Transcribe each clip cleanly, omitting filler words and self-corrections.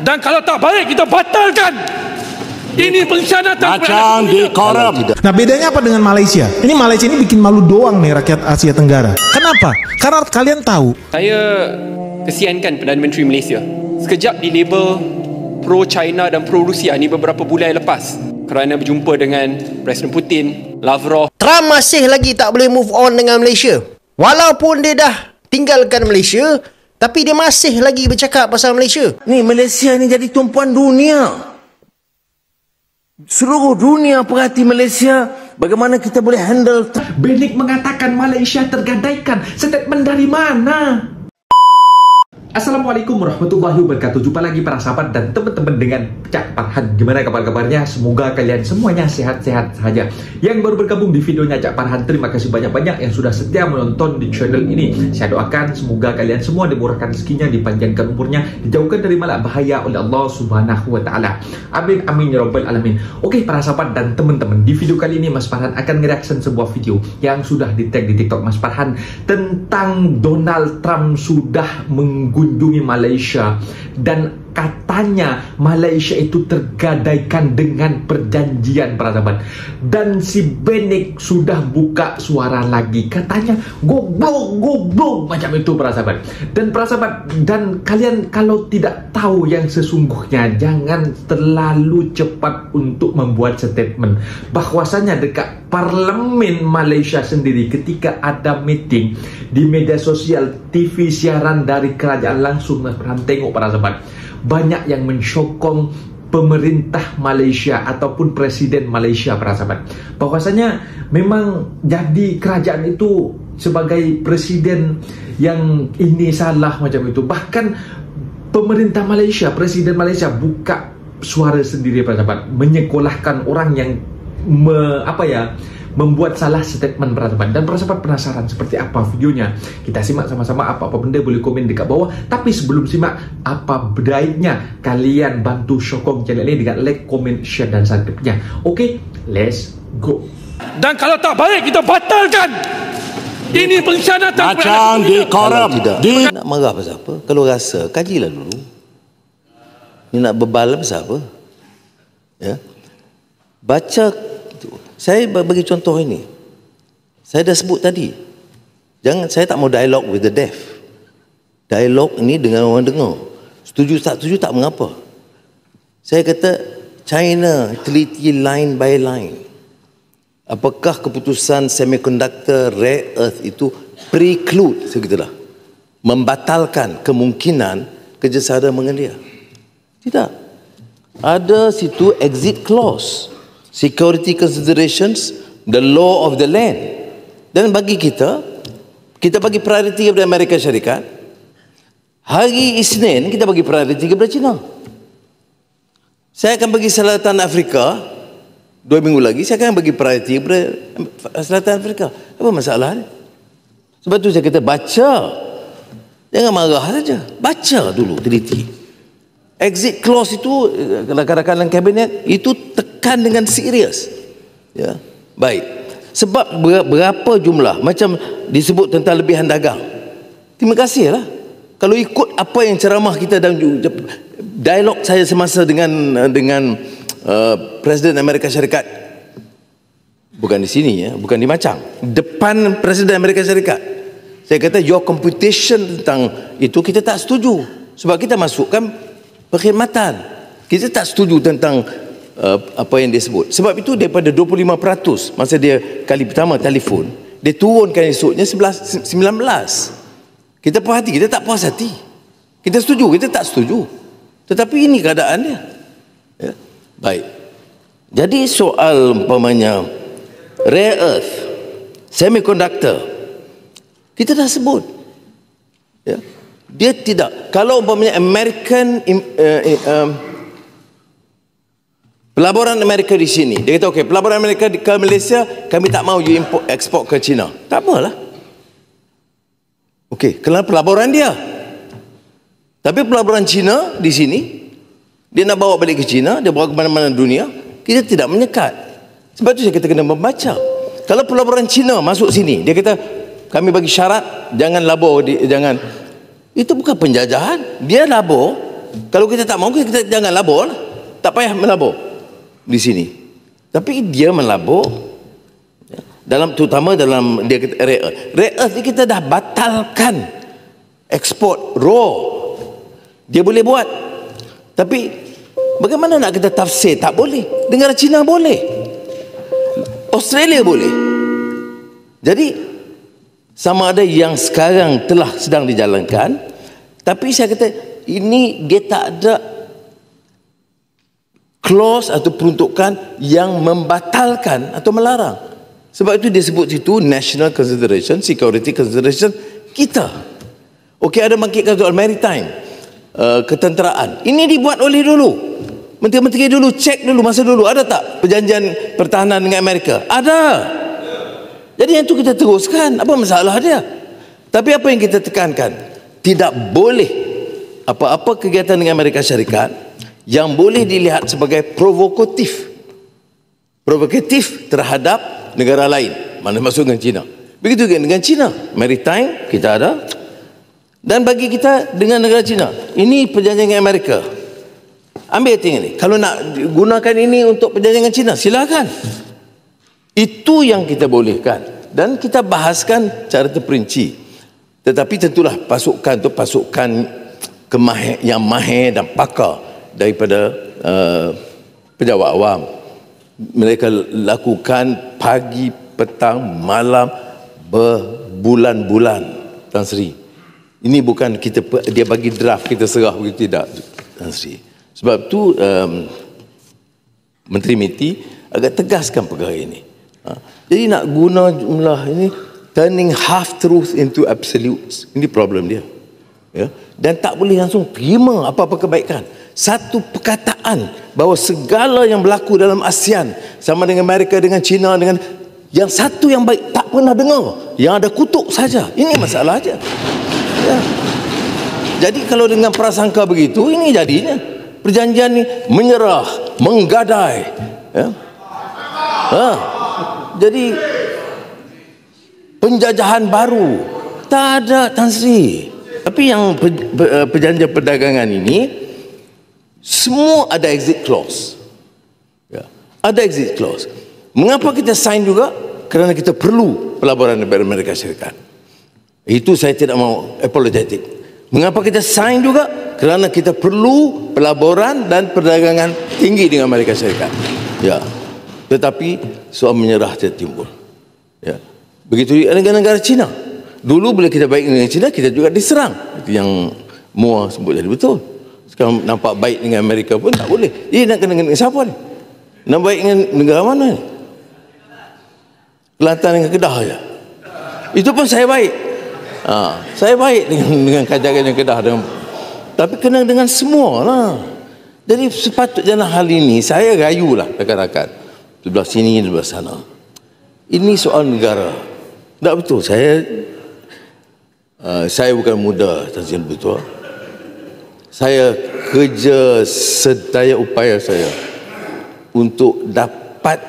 Dan kalau tak baik, kita batalkan. Ini pengkhianatan. Macam dikorup. Nah, bedanya apa dengan Malaysia? Ini Malaysia ini bikin malu doang nih rakyat Asia Tenggara. Kenapa? Karena kalian tahu. Saya kesiankan Perdana Menteri Malaysia. Sekejap di label pro-China dan pro-Rusia ni beberapa bulan lepas kerana berjumpa dengan Presiden Putin, Lavrov. Trump masih lagi tak boleh move on dengan Malaysia. Walaupun dia dah tinggalkan Malaysia, tapi dia masih lagi bercakap pasal Malaysia. Ni Malaysia ni jadi tumpuan dunia. Seluruh dunia perhati Malaysia. Bagaimana kita boleh handle. Benik mengatakan Malaysia tergadaikan. Statement dari mana? Assalamualaikum warahmatullahi wabarakatuh. Jumpa lagi para sahabat dan teman-teman dengan Cak Farhan. Gimana kabar-kabarnya? Semoga kalian semuanya sehat-sehat saja. Yang baru bergabung di videonya Cak Farhan, terima kasih banyak-banyak yang sudah setia menonton di channel ini. Saya doakan semoga kalian semua dimurahkan rezekinya, dipanjangkan umurnya, dijauhkan dari malak bahaya oleh Allah Subhanahu wa taala. Amin amin ya rabbal alamin. Oke para sahabat dan teman-teman, di video kali ini Mas Farhan akan nge-reaction sebuah video yang sudah di-tag di TikTok Mas Farhan tentang Donald Trump sudah mengunjungi Malaysia dan katanya Malaysia itu tergadaikan dengan perjanjian para sahabat. Dan si Benik sudah buka suara lagi, katanya goblok macam itu para sahabat. Dan para sahabat, dan kalian kalau tidak tahu yang sesungguhnya, jangan terlalu cepat untuk membuat statement bahwasanya dekat parlemen Malaysia sendiri ketika ada meeting di media sosial, TV, siaran dari kerajaan langsung, Mas Farhan tengok para sahabat, banyak yang mensokong pemerintah Malaysia ataupun presiden Malaysia para sahabat, bahwasanya memang jadi kerajaan itu sebagai presiden yang ini salah macam itu. Bahkan pemerintah Malaysia, presiden Malaysia buka suara sendiri para sahabat, menyekolahkan orang yang membuat salah statement para sahabat. Dan para sahabat penasaran seperti apa videonya? Kita simak sama-sama. Apa-apa benda boleh komen dekat bawah. Tapi sebelum simak, apa baiknya kalian bantu sokong channel ini dengan like, komen, share dan subscribe-nya. Oke, let's go. Dan kalau tak baik, kita batalkan. Ini pengkhianatan. Macam dikorup. Nak marah pasal apa? Kalau rasa, kajilah dulu. Ni nak bebal pasal apa? Ya. Baca. Saya bagi contoh ini. Saya dah sebut tadi. Saya tak mau dialog with the deaf. Dialog ini dengan orang dengar. Setuju tak setuju tak mengapa. Saya kata China teliti line by line. Apakah keputusan semiconductor rare earth itu preclude segitulah membatalkan kemungkinan kerjasama dengan dia? Tidak. Ada situ exit clause. Security considerations, the law of the land. Dan bagi kita bagi priority kepada Amerika Syarikat. Hari Isnin kita bagi priority kepada China. Saya akan bagi Selatan Afrika 2 minggu lagi, saya akan bagi priority kepada Selatan Afrika. Apa masalah ni? Sebab tu saya kata baca. Jangan marah saja. Baca dulu, teliti. Exit clause itu kadang-kadang kabinet itu tekan dengan serius. Ya, baik. Sebab berapa jumlah macam disebut tentang lebihan dagang. Terima kasihlah. Kalau ikut apa yang ceramah kita dan dialog saya semasa dengan Presiden Amerika Syarikat. Bukan di sini ya, bukan di Macang. Depan Presiden Amerika Syarikat. Saya kata your computation tentang itu kita tak setuju. Sebab kita masukkan perkhidmatan. Kita tak setuju tentang apa yang dia sebut. Sebab itu daripada 25% masa dia kali pertama telefon, dia turunkan esoknya 19. Kita puas hati, kita tak puas hati. Kita setuju, kita tak setuju. Tetapi ini keadaan dia. Ya. Baik. Jadi soal umpamanya rare earth, semiconductor, kita dah sebut. Ya. Dia tidak. Kalau umpamanya American pelaburan Amerika di sini, dia kata okey, pelaburan Amerika ke Malaysia kami tak mau you import ekspor ke China. Tak apalah. Okey, kerana pelaburan dia. Tapi pelaburan China di sini, dia nak bawa balik ke China, dia bawa ke mana-mana dunia, kita tidak menyekat. Sebab tu saya kata kena membaca. Kalau pelaburan China masuk sini, dia kata kami bagi syarat jangan labur, jangan. Itu bukan penjajahan. Dia labur, Kalau kita tak mahu, kita jangan labur lah. Tak payah melabur di sini. Tapi dia melabur terutama dalam dia kata rare earth ni kita dah batalkan ekspor raw. Dia boleh buat. Tapi bagaimana nak kita tafsir? Tak boleh. Negara China boleh. Australia boleh. Jadi sama ada yang sekarang telah sedang dijalankan, tapi saya kata ini dia tak ada clause atau peruntukan yang membatalkan atau melarang. Sebab itu dia sebut situ national consideration, security consideration kita. Okey, ada bangkitkan soal maritime, ketenteraan. Ini dibuat oleh dulu. Menteri-menteri dulu cek dulu masa dulu ada tak perjanjian pertahanan dengan Amerika? Ada. Jadi yang itu kita teruskan. Apa masalah dia? Tapi apa yang kita tekankan? Tidak boleh apa-apa kegiatan dengan Amerika Syarikat yang boleh dilihat sebagai provokatif terhadap negara lain, mana masuk dengan China. Begitu juga dengan China, maritime kita ada, dan bagi kita dengan negara China ini perjanjian dengan Amerika. Ambil tinggal ni, kalau nak gunakan ini untuk perjanjian dengan China silakan. Itu yang kita bolehkan dan kita bahaskan cara terperinci. Tetapi tentulah pasukan tu pasukan yang mahir dan pakar daripada pejabat awam. Mereka lakukan pagi, petang, malam, berbulan-bulan, Tan Sri. Ini bukan dia bagi draft kita serah begitu, tidak, Tan Sri. Sebab tu Menteri MITI agak tegaskan perkara ini. Jadi nak guna jumlah ini, turning half truth into absolutes. Ini problem dia. Ya? Dan tak boleh langsung terima apa-apa kebaikan. Satu perkataan bahawa segala yang berlaku dalam ASEAN sama dengan Amerika, dengan China, dengan yang satu yang baik tak pernah dengar, yang ada kutuk saja. Ini masalah aja. Ya. Jadi kalau dengan prasangka begitu, ini jadinya perjanjian ni menyerah, menggadai. Ya. Jadi penjajahan baru tak ada, Tan Sri. Tapi yang perjanjian perdagangan ini semua ada exit clause. Ya. Ada exit clause. Mengapa kita sign juga? Kerana kita perlu pelaburan daripada Amerika Syarikat. Itu saya tidak mau apologetic. Mengapa kita sign juga? Kerana kita perlu pelaburan dan perdagangan tinggi dengan Amerika Syarikat. Ya. Tetapi soal menyerah tidak timbul. Ya. Begitu juga negara-negara China. Dulu bila kita baik dengan China, kita juga diserang. Itu yang Moa sebut jadi betul. Sekarang nampak baik dengan Amerika pun tak boleh. Nak kena dengan siapa ni? Nak baik dengan negara mana ni? Kelantan dengan Kedah saja. Itu pun saya baik. Saya baik dengan kajian Kedah. Tapi kena dengan semua lah. Jadi sepatutnya hal ini saya rayulah rakan-rakan. Sebelah sini, sebelah sana. Ini soal negara. Tak betul. Saya bukan muda, Tan Sri betul. Saya kerja sedaya upaya saya untuk dapat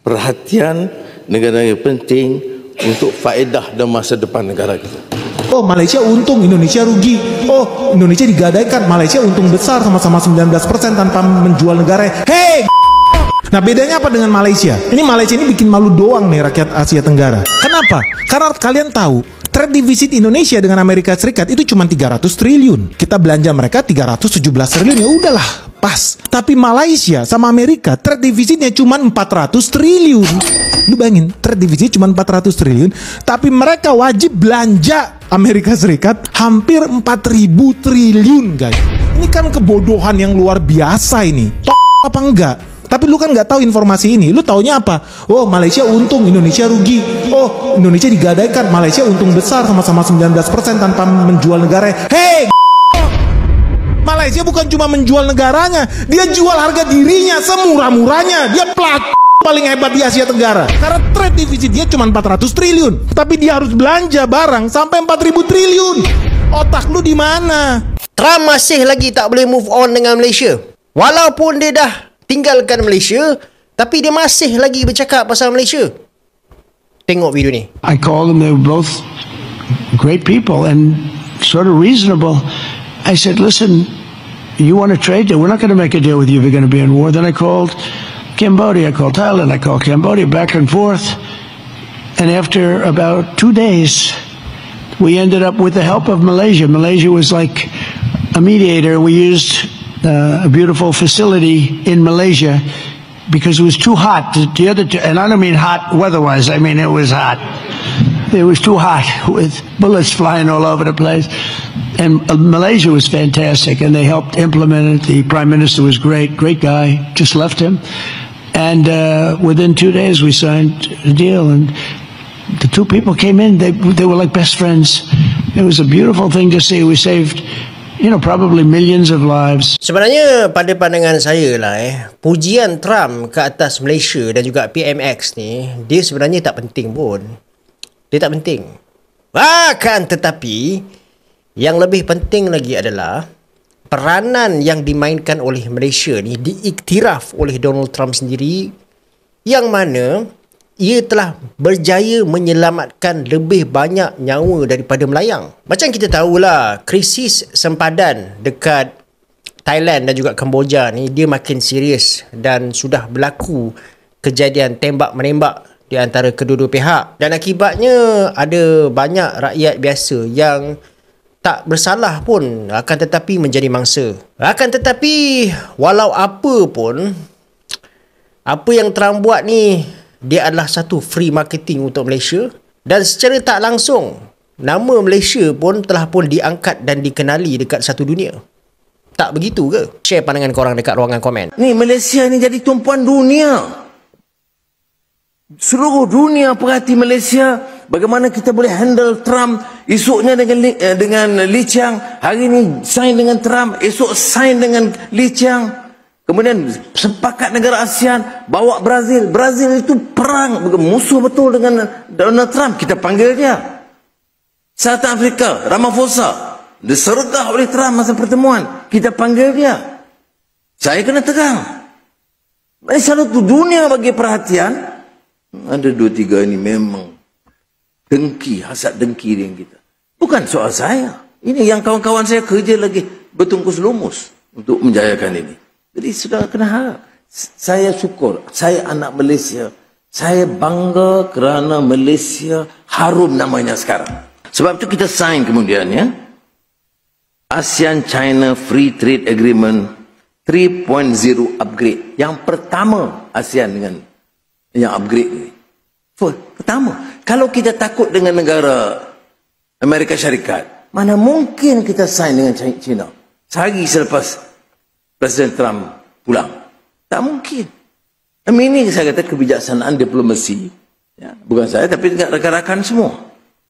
perhatian negara-negara penting untuk faedah dan masa depan negara kita. Oh, Malaysia untung, Indonesia rugi. Oh, Indonesia digadaikan, Malaysia untung besar sama-sama 19% tanpa menjual negara. Hey! Nah, bedanya apa dengan Malaysia? Ini Malaysia ini bikin malu doang nih rakyat Asia Tenggara. Kenapa? Karena kalian tahu trade defisit Indonesia dengan Amerika Serikat itu cuma 300 triliun. Kita belanja mereka 317 triliun, ya udahlah, pas. Tapi Malaysia sama Amerika trade defisitnya cuma 400 triliun. Lu bayangin, trade defisit cuma 400 triliun, tapi mereka wajib belanja Amerika Serikat hampir 4.000 triliun, guys. Ini kan kebodohan yang luar biasa ini. Apa enggak? Tapi lu kan nggak tahu informasi ini. Lu taunya apa? Oh, Malaysia untung, Indonesia rugi. Oh, Indonesia digadaikan, Malaysia untung besar sama-sama 19% tanpa menjual negara. Hey, Malaysia bukan cuma menjual negaranya, dia jual harga dirinya semurah-murahnya. Dia paling hebat di Asia Tenggara. Karena trade defisit dia cuma 400 triliun, tapi dia harus belanja barang sampai 4.000 triliun. Otak lu di mana? Trump masih lagi tak boleh move on dengan Malaysia. Walaupun dia dah tinggalkan Malaysia, tapi dia masih lagi bercakap pasal Malaysia. Tengok video ni. I called them, they were both great people and sort of reasonable. I said, listen, you want to trade? We're not going to make a deal with you if you're going to be in war. Then I called Cambodia, I called Thailand, I called Cambodia, back and forth. And after about 2 days, we ended up with the help of Malaysia. Malaysia was like a mediator. We used a beautiful facility in Malaysia because it was too hot. The other two, and I don't mean hot weather-wise, I mean it was hot. It was too hot with bullets flying all over the place. And Malaysia was fantastic, and they helped implement it. The Prime Minister was great guy, just left him. And within 2 days, we signed a deal, and the two people came in, they were like best friends. It was a beautiful thing to see. We saved, probably millions of lives. Sebenarnya pada pandangan saya lah pujian Trump ke atas Malaysia dan juga PMX ni, dia sebenarnya tak penting pun. Dia tak penting. Bahkan tetapi yang lebih penting lagi adalah peranan yang dimainkan oleh Malaysia ni diiktiraf oleh Donald Trump sendiri, yang mana ia telah berjaya menyelamatkan lebih banyak nyawa daripada melayang. Macam kita tahulah, krisis sempadan dekat Thailand dan juga Kemboja ni dia makin serius dan sudah berlaku kejadian tembak-menembak di antara kedua-dua pihak. Dan akibatnya ada banyak rakyat biasa yang tak bersalah pun akan tetapi menjadi mangsa. Akan tetapi walau apa pun, apa yang Trump buat ni, dia adalah satu free marketing untuk Malaysia. Dan secara tak langsung, nama Malaysia pun telah pun diangkat dan dikenali dekat satu dunia. Tak begitu ke? Share pandangan korang dekat ruangan komen. Ni Malaysia ni jadi tumpuan dunia. Seluruh dunia perhati Malaysia. Bagaimana kita boleh handle Trump. Esoknya dengan Lee Chiang. Hari ni sign dengan Trump. Esok sign dengan Lee Chiang. Kemudian sepakat negara ASEAN. Bawa Brazil. Brazil itu perang. Musuh betul dengan Donald Trump. Kita panggil dia. South Africa. Ramaphosa. Disergah oleh Trump masa pertemuan. Kita panggil dia. Saya kena tegang. Selalu tu dunia bagi perhatian. Ada 2-3 ini memang dengki, hasad dengki dengan kita. Bukan soal saya. Ini yang kawan-kawan saya kerja lagi bertungkus lumus untuk menjayakan ini. Jadi sudah kena harap. Saya syukur. Saya anak Malaysia. Saya bangga kerana Malaysia harum namanya sekarang. Sebab itu kita sign kemudian ya. ASEAN-China Free Trade Agreement 3.0 upgrade. Yang pertama ASEAN dengan yang upgrade ni. Pertama, kalau kita takut dengan negara Amerika Syarikat, mana mungkin kita sign dengan China sehari selepas Presiden Trump pulang? Tak mungkin. Ini saya kata kebijaksanaan diplomasi ya, bukan saya tapi juga rakan-rakan semua.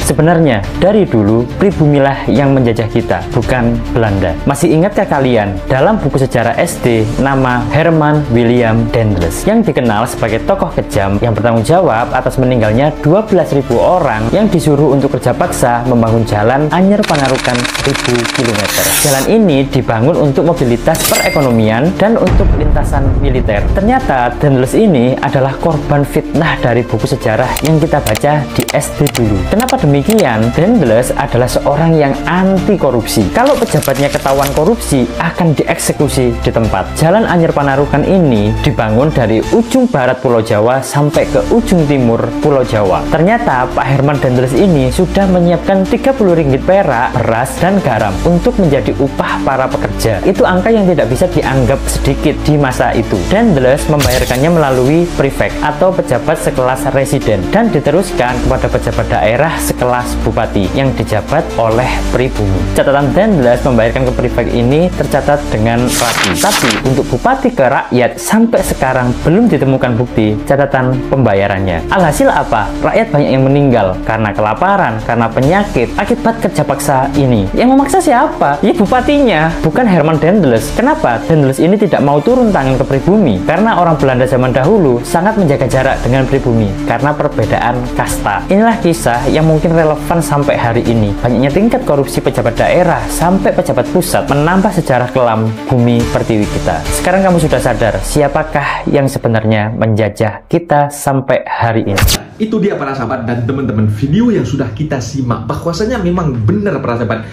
Sebenarnya, dari dulu pribumilah yang menjajah kita, bukan Belanda. Masih ingatkah kalian, dalam buku sejarah SD, nama Herman William Daendels, yang dikenal sebagai tokoh kejam yang bertanggung jawab atas meninggalnya 12.000 orang yang disuruh untuk kerja paksa membangun jalan Anyer Panarukan 1000 km. Jalan ini dibangun untuk mobilitas perekonomian dan untuk lintasan militer. Ternyata Daendels ini adalah korban fitnah dari buku sejarah yang kita baca di SD dulu. Kenapa demikian? Daendels adalah seorang yang anti korupsi. Kalau pejabatnya ketahuan korupsi, akan dieksekusi di tempat. Jalan Anyer Panarukan ini dibangun dari ujung barat Pulau Jawa sampai ke ujung timur Pulau Jawa. Ternyata Pak Herman Daendels ini sudah menyiapkan 30 ringgit perak, beras, dan garam untuk menjadi upah para pekerja. Itu angka yang tidak bisa dianggap sedikit di masa itu. Daendels membayarkannya melalui prefek atau pejabat sekelas residen dan diteruskan kepada pejabat daerah sekelas bupati yang dijabat oleh pribumi. Catatan Daendels membayarkan ke prefek ini tercatat dengan rapi. Tapi untuk bupati ke rakyat sampai sekarang belum ditemukan bukti catatan pembayarannya. Alhasil apa? Rakyat banyak yang meninggal karena kelaparan, karena penyakit akibat kerja paksa ini. Yang memaksa siapa? Ya bupatinya, bukan Herman Daendels. Kenapa Daendels ini tidak mau turun tangan ke pribumi? Karena orang Belanda zaman dahulu sangat menjaga jarak dengan pribumi karena perbedaan kasta. Inilah kisah yang mungkin relevan sampai hari ini. Banyaknya tingkat korupsi pejabat daerah sampai pejabat pusat menambah sejarah kelam bumi pertiwi kita. Sekarang kamu sudah sadar siapakah yang sebenarnya menjajah kita sampai hari ini. Itu dia para sahabat dan teman-teman, video yang sudah kita simak bahwasanya memang benar para sahabat,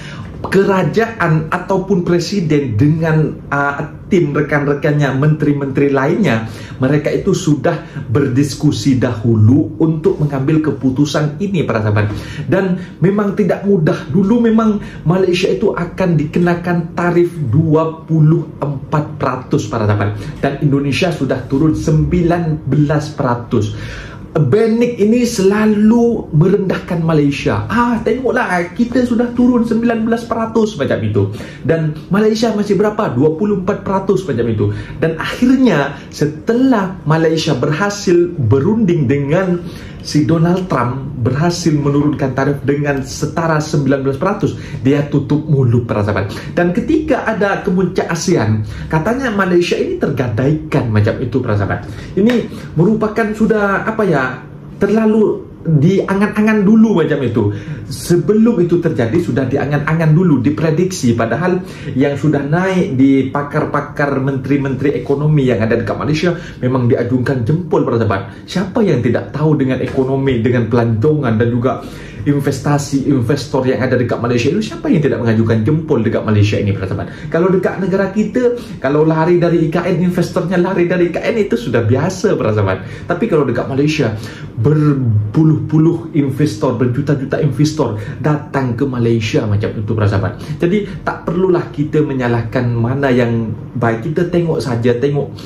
kerajaan ataupun presiden dengan tim rekan-rekannya, menteri-menteri lainnya, mereka itu sudah berdiskusi dahulu untuk mengambil keputusan ini para sahabat. Dan memang tidak mudah. Dulu memang Malaysia itu akan dikenakan tarif 24% para sahabat, dan Indonesia sudah turun 19%. Banik ini selalu merendahkan Malaysia. Tengoklah, kita sudah turun 19% macam itu. Dan Malaysia masih berapa? 24% macam itu. Dan akhirnya setelah Malaysia berhasil berunding dengan si Donald Trump, berhasil menurunkan tarif dengan setara 19%, dia tutup mulut para sahabat. Dan ketika ada kemuncak ASEAN, katanya Malaysia ini tergadaikan macam itu para sahabat. Ini merupakan sudah terlalu diangan-angan dulu macam itu. Sebelum itu terjadi sudah diangan-angan dulu, diprediksi, padahal yang sudah naik di pakar-pakar menteri-menteri ekonomi yang ada dekat Malaysia memang diajungkan jempol para sahabat. Siapa yang tidak tahu dengan ekonomi, dengan pelancongan dan juga investasi investor yang ada dekat Malaysia itu? Siapa yang tidak mengajukan jempol dekat Malaysia ini para sahabat? Kalau dekat negara kita, kalau lari dari IKN, investornya lari dari IKN, itu sudah biasa para sahabat. Tapi kalau dekat Malaysia, berpuluh-puluh investor, berjuta-juta investor datang ke Malaysia macam itu para sahabat. Jadi tak perlulah kita menyalahkan mana yang baik. Kita tengok saja, tengok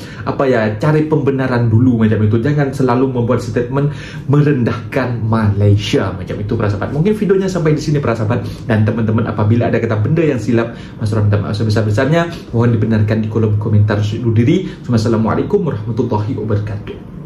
cari pembenaran dulu macam itu. Jangan selalu membuat statement merendahkan Malaysia macam itu para sahabat. Mungkin videonya sampai di sini para sahabat, dan teman-teman apabila ada kata benda yang silap, masalah minta maaf sebesar-besarnya, mohon dibenarkan di kolom komentar. Assalamualaikum warahmatullahi wabarakatuh.